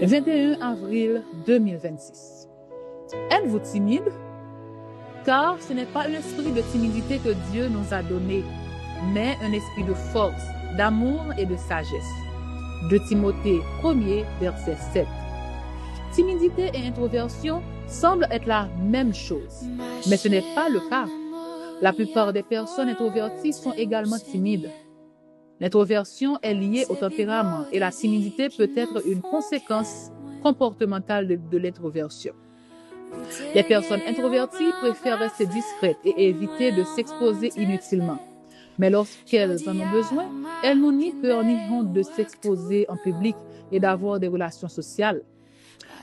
21 avril 2026. Êtes-vous timide? Car ce n'est pas un esprit de timidité que Dieu nous a donné, mais un esprit de force, d'amour et de sagesse. 2 Timothée 1er, verset 7. Timidité et introversion semblent être la même chose, mais ce n'est pas le cas. La plupart des personnes introverties sont également timides. L'introversion est liée au tempérament et la timidité peut être une conséquence comportementale de l'introversion. Les personnes introverties préfèrent rester discrètes et éviter de s'exposer inutilement. Mais lorsqu'elles en ont besoin, elles n'ont ni peur ni honte de s'exposer en public et d'avoir des relations sociales.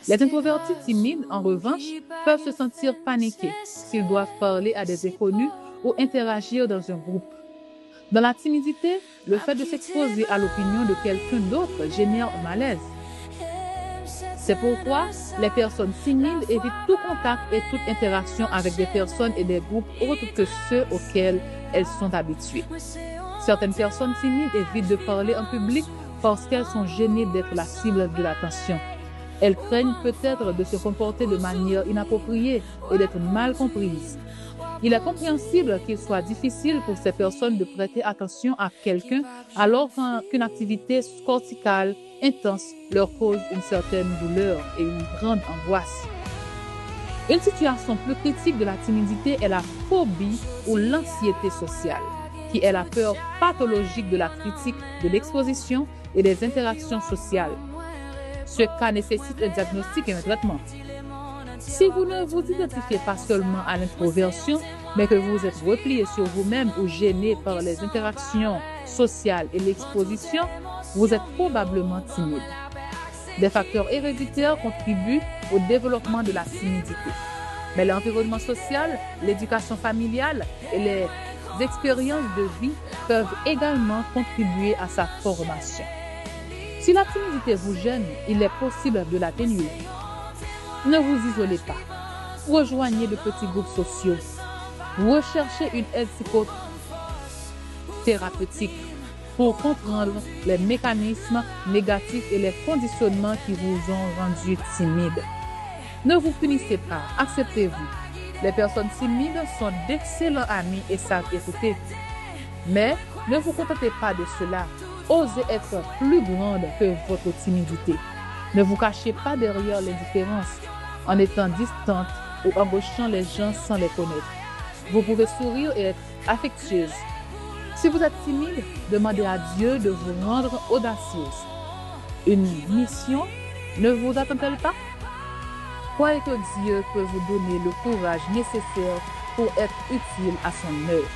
Les introvertis timides, en revanche, peuvent se sentir paniqués s'ils doivent parler à des inconnus ou interagir dans un groupe. Dans la timidité, le fait de s'exposer à l'opinion de quelqu'un d'autre génère un malaise. C'est pourquoi les personnes timides évitent tout contact et toute interaction avec des personnes et des groupes autres que ceux auxquels elles sont habituées. Certaines personnes timides évitent de parler en public parce qu'elles sont gênées d'être la cible de l'attention. Elles craignent peut-être de se comporter de manière inappropriée et d'être mal comprises. Il est compréhensible qu'il soit difficile pour ces personnes de prêter attention à quelqu'un alors qu'une activité corticale intense leur cause une certaine douleur et une grande angoisse. Une situation plus critique de la timidité est la phobie ou l'anxiété sociale, qui est la peur pathologique de la critique, de l'exposition et des interactions sociales. Ce cas nécessite un diagnostic et un traitement. Si vous ne vous identifiez pas seulement à l'introversion, mais que vous êtes replié sur vous-même ou gêné par les interactions sociales et l'exposition, vous êtes probablement timide. Des facteurs héréditaires contribuent au développement de la timidité. Mais l'environnement social, l'éducation familiale et les expériences de vie peuvent également contribuer à sa formation. Si la timidité vous gêne, il est possible de l'atténuer. Ne vous isolez pas. Rejoignez de petits groupes sociaux. Recherchez une aide psychothérapeutique pour comprendre les mécanismes négatifs et les conditionnements qui vous ont rendu timide. Ne vous punissez pas, acceptez-vous. Les personnes timides sont d'excellents amis et savent écouter. Mais ne vous contentez pas de cela. Osez être plus grande que votre timidité. Ne vous cachez pas derrière l'indifférence en étant distante ou embauchant les gens sans les connaître. Vous pouvez sourire et être affectueuse. Si vous êtes timide, demandez à Dieu de vous rendre audacieuse. Une mission ne vous attend-elle pas? Croyez que Dieu peut vous donner le courage nécessaire pour être utile à son œuvre.